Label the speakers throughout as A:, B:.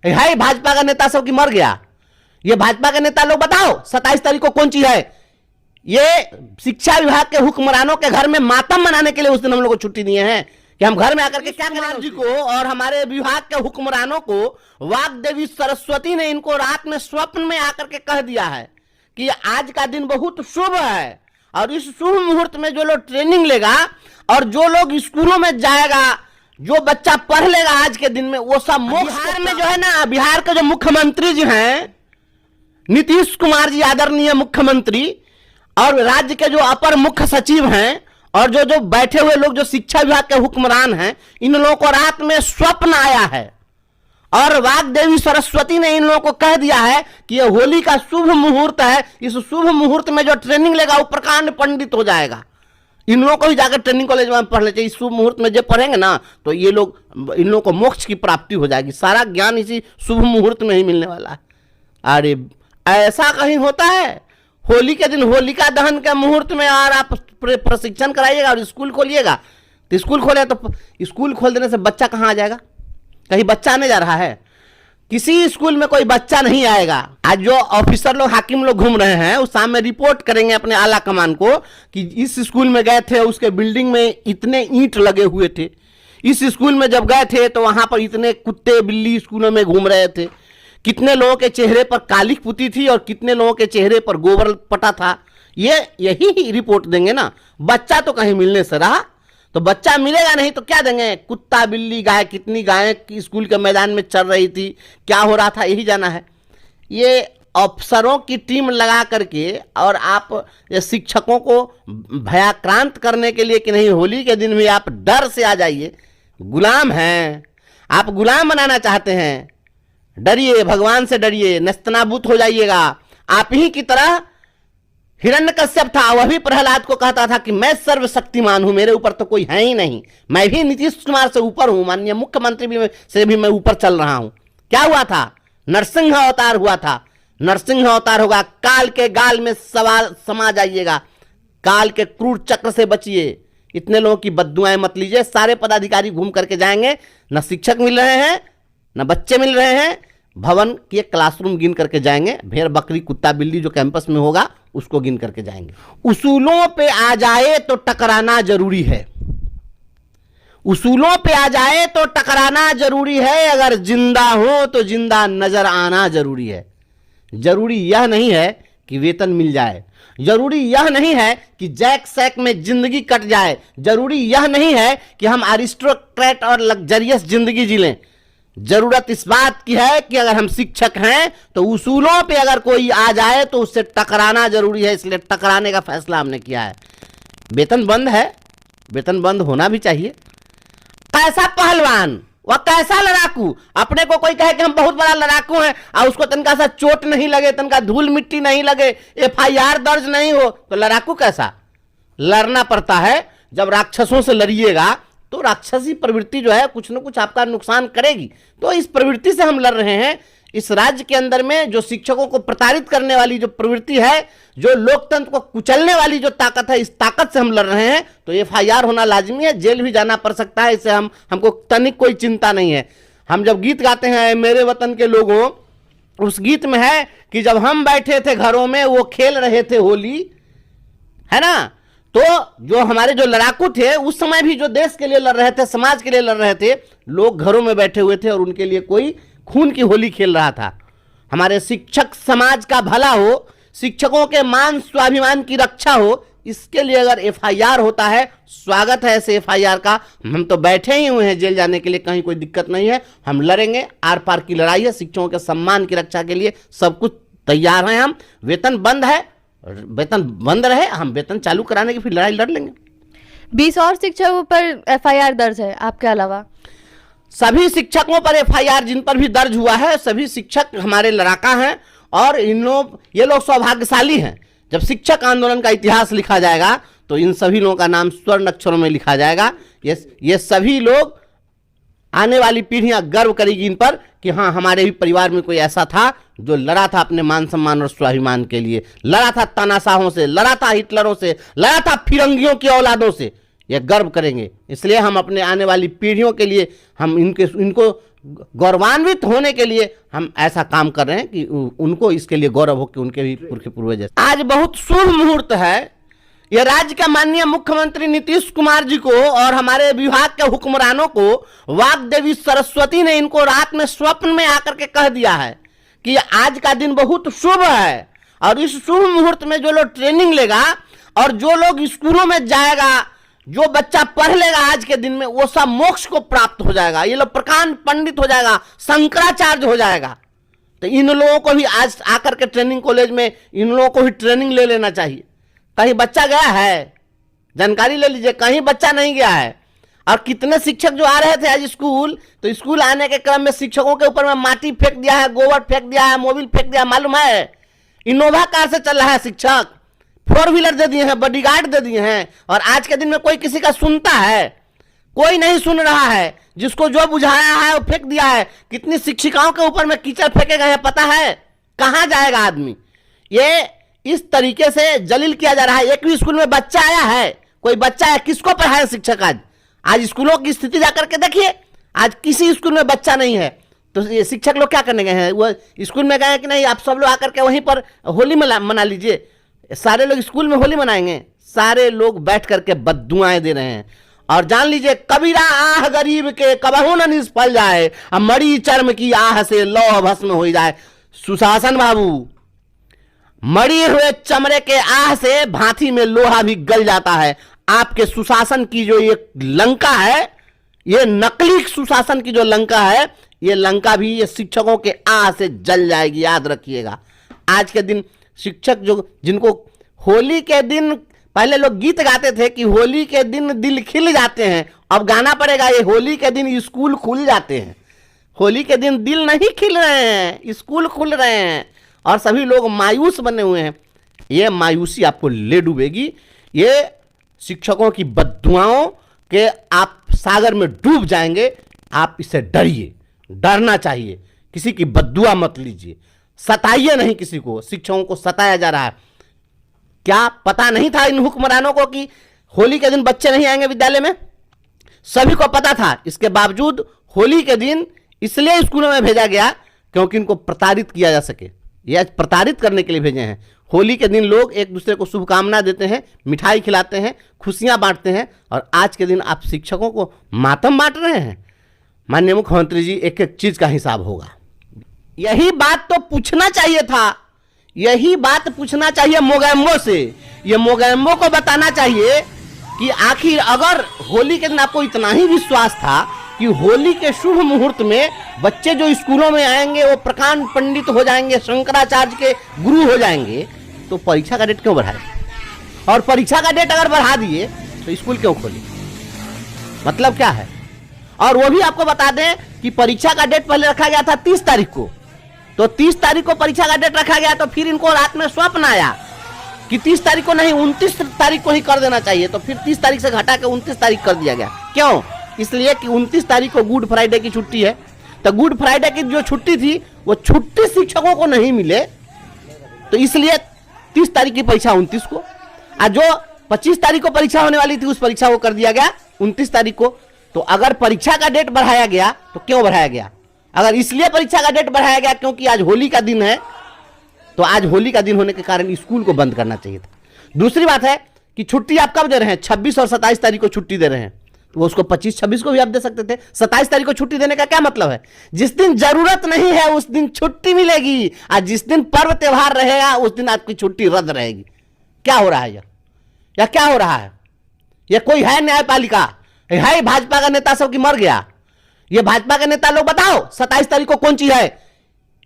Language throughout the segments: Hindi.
A: है भाजपा का नेता सब की मर गया? ये भाजपा के नेता लोग बताओ 27 तारीख को कौन चीज है? ये शिक्षा विभाग के हुक्मरानों के घर में मातम मनाने के लिए उस दिन हम लोग को छुट्टी दिए हैं कि हम घर में आकर के क्या करें। जी को और हमारे विभाग के हुक्मरानों को वाग्देवी सरस्वती ने इनको रात में स्वप्न में आकर के कह दिया है कि आज का दिन बहुत शुभ है और इस शुभ मुहूर्त में जो लोग ट्रेनिंग लेगा और जो लोग स्कूलों में जाएगा, जो बच्चा पढ़ लेगा आज के दिन में, वो सब बिहार में जो है ना, बिहार के जो मुख्यमंत्री जी हैं नीतीश कुमार जी, आदरणीय मुख्यमंत्री, और राज्य के जो अपर मुख्य सचिव हैं और जो बैठे हुए लोग जो शिक्षा विभाग के हुक्मरान हैं, इन लोगों को रात में स्वप्न आया है और वाग्देवी सरस्वती ने इन लोगों को कह दिया है कि ये होली का शुभ मुहूर्त है, इस शुभ मुहूर्त में जो ट्रेनिंग लेगा वो प्रकांड पंडित हो जाएगा। इन लोगों को ही जाकर ट्रेनिंग कॉलेज में पढ़ लेते, इस शुभ मुहूर्त में जब पढ़ेंगे ना तो ये लोग, इन लोगों को मोक्ष की प्राप्ति हो जाएगी। सारा ज्ञान इसी शुभ मुहूर्त में ही मिलने वाला है। अरे ऐसा कहीं होता है? होली के दिन होलिका दहन के मुहूर्त में और आप प्रशिक्षण कराइएगा और स्कूल खोलिएगा, तो स्कूल खोले तो स्कूल खोल देने से बच्चा कहाँ आ जाएगा? कहीं बच्चा आने जा रहा है? किसी स्कूल में कोई बच्चा नहीं आएगा। आज जो ऑफिसर लोग, हाकिम लोग घूम रहे हैं, उस सामने रिपोर्ट करेंगे अपने आला कमान को कि इस स्कूल में गए थे, उसके बिल्डिंग में इतने ईंट लगे हुए थे, इस स्कूल में जब गए थे तो वहां पर इतने कुत्ते बिल्ली स्कूलों में घूम रहे थे, कितने लोगों के चेहरे पर कालिख पुती थी और कितने लोगों के चेहरे पर गोबर पटा था। यही रिपोर्ट देंगे ना। बच्चा तो कहीं मिलने से रहा, तो बच्चा मिलेगा नहीं तो क्या देंगे? कुत्ता बिल्ली गाय, कितनी गायें स्कूल के मैदान में चल रही थी, क्या हो रहा था, यही जाना है। ये अफसरों की टीम लगा करके और आप ये शिक्षकों को भयाक्रांत करने के लिए कि नहीं होली के दिन भी आप डर से आ जाइए। गुलाम हैं आप, गुलाम बनाना चाहते हैं, डरिए, भगवान से डरिए, नस्तनाबूत हो जाइएगा। आप ही की तरह हिरण्यकश्यप था, वह भी प्रहलाद को कहता था कि मैं सर्वशक्तिमान हूं, मेरे ऊपर तो कोई है ही नहीं, मैं भी नीतीश कुमार से ऊपर हूं, माननीय मुख्यमंत्री से भी मैं ऊपर चल रहा हूं। क्या हुआ था? नरसिंह अवतार हुआ था। नरसिंह अवतार होगा, काल के गाल में समा जाइएगा, काल के क्रूर चक्र से बचिए। इतने लोगों की बद्दुआएं मत लीजिए। सारे पदाधिकारी घूम करके जाएंगे, न शिक्षक मिल रहे हैं न बच्चे मिल रहे हैं, भवन के क्लासरूम गिन करके जाएंगे, भेड़ बकरी कुत्ता बिल्ली जो कैंपस में होगा उसको गिन करके जाएंगे। उसूलों पे आ जाए तो टकराना जरूरी है, उसूलों पे आ जाए तो टकराना जरूरी है, अगर जिंदा हो तो जिंदा नजर आना जरूरी है। जरूरी यह नहीं है कि वेतन मिल जाए, जरूरी यह नहीं है कि जैक सैक में जिंदगी कट जाए, जरूरी यह नहीं है कि हम अरिस्टोक्रेट और लग्जरियस जिंदगी जी लें। जरूरत इस बात की है कि अगर हम शिक्षक हैं तो उसूलों पे अगर कोई आ जाए तो उससे टकराना जरूरी है, इसलिए टकराने का फैसला हमने किया है। वेतन बंद है, वेतन बंद होना भी चाहिए। कैसा पहलवान, वह कैसा लड़ाकू, अपने को कोई कहे कि हम बहुत बड़ा लड़ाकू हैं और उसको तनका सा चोट नहीं लगे, तनका धूल मिट्टी नहीं लगे, FIR दर्ज नहीं हो, तो लड़ाकू कैसा? लड़ना पड़ता है। जब राक्षसों से लड़िएगा तो राक्षसी प्रवृत्ति जो है कुछ न कुछ आपका नुकसान करेगी। तो इस प्रवृत्ति से हम लड़ रहे हैं। इस राज्य के अंदर में जो शिक्षकों को प्रताड़ित करने वाली जो प्रवृत्ति है, जो लोकतंत्र को कुचलने वाली जो ताकत है, इस ताकत से हम लड़ रहे हैं। तो FIR होना लाजमी है, जेल भी जाना पड़ सकता है, इससे हमको तनिक कोई चिंता नहीं है। हम जब गीत गाते हैं मेरे वतन के लोगों, उस गीत में है कि जब हम बैठे थे घरों में वो खेल रहे थे होली, है ना। तो जो हमारे जो लड़ाकू थे उस समय भी जो देश के लिए लड़ रहे थे, समाज के लिए लड़ रहे थे, लोग घरों में बैठे हुए थे और उनके लिए कोई खून की होली खेल रहा था। हमारे शिक्षक समाज का भला हो, शिक्षकों के मान स्वाभिमान की रक्षा हो, इसके लिए अगर FIR होता है, स्वागत है ऐसे FIR का। हम तो बैठे ही हुए हैं जेल जाने के लिए, कहीं कोई दिक्कत नहीं है। हम लड़ेंगे, आर पार की लड़ाई है, शिक्षकों के सम्मान की रक्षा के लिए सब कुछ तैयार हैं हम। वेतन बंद है, वेतन बंद रहे, हम वेतन चालू कराने की फिर लड़ाई लड़ लेंगे।
B: 20 और शिक्षकों पर FIR दर्ज है आपके अलावा?
A: सभी शिक्षकों पर FIR जिन पर भी दर्ज हुआ है, सभी शिक्षक हमारे लड़ाका हैं और ये लोग सौभाग्यशाली हैं। जब शिक्षक आंदोलन का इतिहास लिखा जाएगा तो इन सभी लोगों का नाम स्वर्ण अक्षरों में लिखा जाएगा। ये सभी लोग, आने वाली पीढ़ियां गर्व करेगी इन पर कि हाँ, हमारे भी परिवार में कोई ऐसा था जो लड़ा था अपने मान सम्मान और स्वाभिमान के लिए, लड़ा था तानाशाहों से, लड़ा था हिटलरों से, लड़ा था फिरंगियों की औलादों से। ये गर्व करेंगे। इसलिए हम अपने आने वाली पीढ़ियों के लिए हम इनको गौरवान्वित होने के लिए हम ऐसा काम कर रहे हैं कि उनको इसके लिए गौरव हो कि उनके भी पुरखे पूर्वज। आज बहुत शुभ मुहूर्त है। यह राज्य का माननीय मुख्यमंत्री नीतीश कुमार जी को और हमारे विभाग के हुक्मरानों को वाग्देवी सरस्वती ने इनको रात में स्वप्न में आकर के कह दिया है कि आज का दिन बहुत शुभ है और इस शुभ मुहूर्त में जो लोग ट्रेनिंग लेगा और जो लोग स्कूलों में जाएगा, जो बच्चा पढ़ लेगा आज के दिन में, वो सब मोक्ष को प्राप्त हो जाएगा। ये लोग प्रकांड पंडित हो जाएगा, शंकराचार्य हो जाएगा। तो इन लोगों को भी आज आकर के ट्रेनिंग कॉलेज में इन लोगों को भी ट्रेनिंग ले लेना चाहिए। कहीं बच्चा गया है, जानकारी ले लीजिए, कहीं बच्चा नहीं गया है। और कितने शिक्षक जो आ रहे थे आज स्कूल, तो स्कूल आने के क्रम में शिक्षकों के ऊपर में माटी फेंक दिया है, गोबर फेंक दिया है, मोबिल फेंक दिया, मालूम है? इनोवा कार से चल रहा है शिक्षक, 4 व्हीलर दे दिए हैं, बॉडीगार्ड दे दिए हैं, और आज के दिन में कोई किसी का सुनता है? कोई नहीं सुन रहा है। जिसको जो बुझाया है वो फेंक दिया है। कितनी शिक्षिकाओं के ऊपर में कीचड़ फेंके गए हैं पता है? कहां जाएगा आदमी? ये इस तरीके से जलील किया जा रहा है। एक भी स्कूल में बच्चा आया है? कोई बच्चा है? किसको पढ़ाए शिक्षक? आज स्कूलों की स्थिति जाकर के देखिए, आज किसी स्कूल में बच्चा नहीं है। तो ये शिक्षक लोग क्या करने गए हैं? वो स्कूल में गए कि नहीं आप सब लोग आकर के वहीं पर होली मना लीजिए? सारे लोग स्कूल में होली मनाएंगे? सारे लोग बैठ करके बद्दुआएं दे रहे हैं। और जान लीजिए, कबीरा आह गरीब के कबहू न निष्फल जाए, अब मरी चर्म की आह से लौह भस्म हो जाए। सुशासन बाबू, मरी हुए चमड़े के आह से भांति में लोहा भी गल जाता है। आपके सुशासन की जो ये लंका है, ये नकली सुशासन की जो लंका है, ये लंका भी ये शिक्षकों के आह से जल जाएगी, याद रखिएगा। आज के दिन शिक्षक जिनको होली के दिन, पहले लोग गीत गाते थे कि होली के दिन दिल खिल जाते हैं, अब गाना पड़ेगा ये होली के दिन स्कूल खुल जाते हैं। होली के दिन दिल नहीं खिल रहे हैं, स्कूल खुल रहे हैं और सभी लोग मायूस बने हुए हैं। ये मायूसी आपको ले डूबेगी। ये शिक्षकों की बद्दुआओं के आप सागर में डूब जाएंगे। आप इससे डरिए, डरना चाहिए। किसी की बद्दुआ मत लीजिए, सताइए नहीं किसी को। शिक्षकों को सताया जा रहा है। क्या पता नहीं था इन हुक्मरानों को कि होली के दिन बच्चे नहीं आएंगे विद्यालय में? सभी को पता था। इसके बावजूद होली के दिन इसलिए स्कूलों में भेजा गया क्योंकि इनको प्रताड़ित किया जा सके। ये आज प्रताड़ित करने के लिए भेजे हैं। होली के दिन लोग एक दूसरे को शुभकामना देते हैं, मिठाई खिलाते हैं, खुशियां बांटते हैं, और आज के दिन आप शिक्षकों को मातम बांट रहे हैं। माननीय मुख्यमंत्री जी, एक एक चीज का हिसाब होगा। यही बात तो पूछना चाहिए था, यही बात पूछना चाहिए मोगैम्बो से। ये मोगैम्बो को बताना चाहिए कि आखिर अगर होली के दिन आपको इतना ही विश्वास था कि होली के शुभ मुहूर्त में बच्चे जो स्कूलों में आएंगे वो प्रकांड पंडित हो जाएंगे, शंकराचार्य के गुरु हो जाएंगे, तो परीक्षा का डेट क्यों बढ़ाए? और परीक्षा का डेट अगर बढ़ा दिए तो स्कूल क्यों खोले? मतलब क्या है? और वो भी आपको बता दें कि परीक्षा का डेट पहले रखा गया था 30 तारीख को, तो 30 तारीख को परीक्षा का डेट रखा गया, तो फिर इनको रात में स्वप्न आया कि 30 तारीख को नहीं 29 तारीख को ही कर देना चाहिए, तो फिर 30 तारीख से घटा के 29 तारीख कर दिया गया। क्यों? इसलिए कि 29 तारीख को गुड फ्राइडे की छुट्टी है। तो गुड फ्राइडे की जो छुट्टी थी वो छुट्टी शिक्षकों को नहीं मिले, तो इसलिए 30 तारीख की परीक्षा 29 को, और जो 25 तारीख को परीक्षा होने वाली थी उस परीक्षा को कर दिया गया 29 तारीख को। तो अगर परीक्षा का डेट बढ़ाया गया तो क्यों बढ़ाया गया? अगर इसलिए परीक्षा का डेट बढ़ाया गया क्योंकि आज होली का दिन है, तो आज होली का दिन होने के कारण स्कूल को बंद करना चाहिए था। दूसरी बात है कि छुट्टी आप कब दे रहे हैं? 26 और 27 तारीख को छुट्टी दे रहे हैं, तो उसको 25-26 को भी आप दे सकते थे। 27 तारीख को छुट्टी देने का क्या मतलब है? जिस दिन जरूरत नहीं है उस दिन छुट्टी मिलेगी, और जिस दिन पर्व त्योहार रहेगा उस दिन आपकी छुट्टी रद्द रहेगी। क्या हो रहा है या क्या हो रहा है? ये कोई है न्यायपालिका? है भाजपा का नेता सब की मर गया? ये भाजपा के नेता लोग बताओ 27 तारीख को कौन चीज है?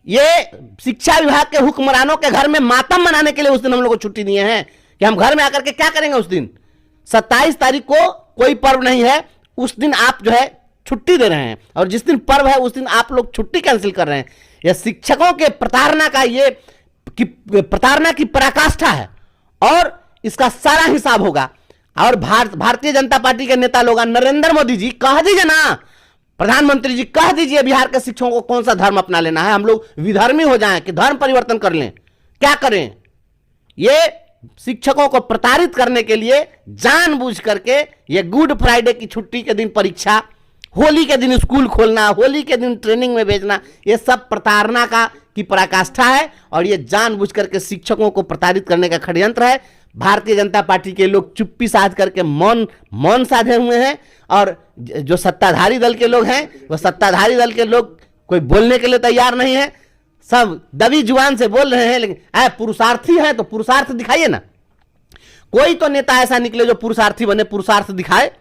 A: ये शिक्षा विभाग के हुक्मरानों के घर में मातम मनाने के लिए उस दिन हम लोग को छुट्टी दिए हैं कि हम घर में आकर के क्या करेंगे उस दिन। 27 तारीख को कोई पर्व नहीं है, उस दिन आप जो है छुट्टी दे रहे हैं, और जिस दिन पर्व है उस दिन आप लोग छुट्टी कैंसिल कर रहे हैं। यह शिक्षकों के प्रताड़ना का प्रताड़ना की पराकाष्ठा है, और इसका सारा हिसाब होगा। और भारतीय जनता पार्टी के नेता लोग, नरेंद्र मोदी जी कह दीजिए ना, प्रधानमंत्री जी कह दीजिए बिहार के शिक्षकों को कौन सा धर्म अपना लेना है, हम लोग विधर्मी हो जाएं कि धर्म परिवर्तन कर लें, क्या करें? ये शिक्षकों को प्रताड़ित करने के लिए जानबूझ करके ये गुड फ्राइडे की छुट्टी के दिन परीक्षा होली के दिन स्कूल खोलना, होली के दिन ट्रेनिंग में भेजना, ये सब प्रताड़ना का की पराकाष्ठा है और ये जानबूझ करके शिक्षकों को प्रताड़ित करने का षड्यंत्र है। भारतीय जनता पार्टी के लोग चुप्पी साध करके मौन साधे हुए हैं और जो सत्ताधारी दल के लोग हैं वो सत्ताधारी दल के लोग कोई बोलने के लिए तैयार नहीं है, सब दबी जुबान से बोल रहे हैं। लेकिन पुरुषार्थी है तो पुरुषार्थ दिखाइए ना, कोई तो नेता ऐसा निकले जो पुरुषार्थी बने, पुरुषार्थ दिखाए।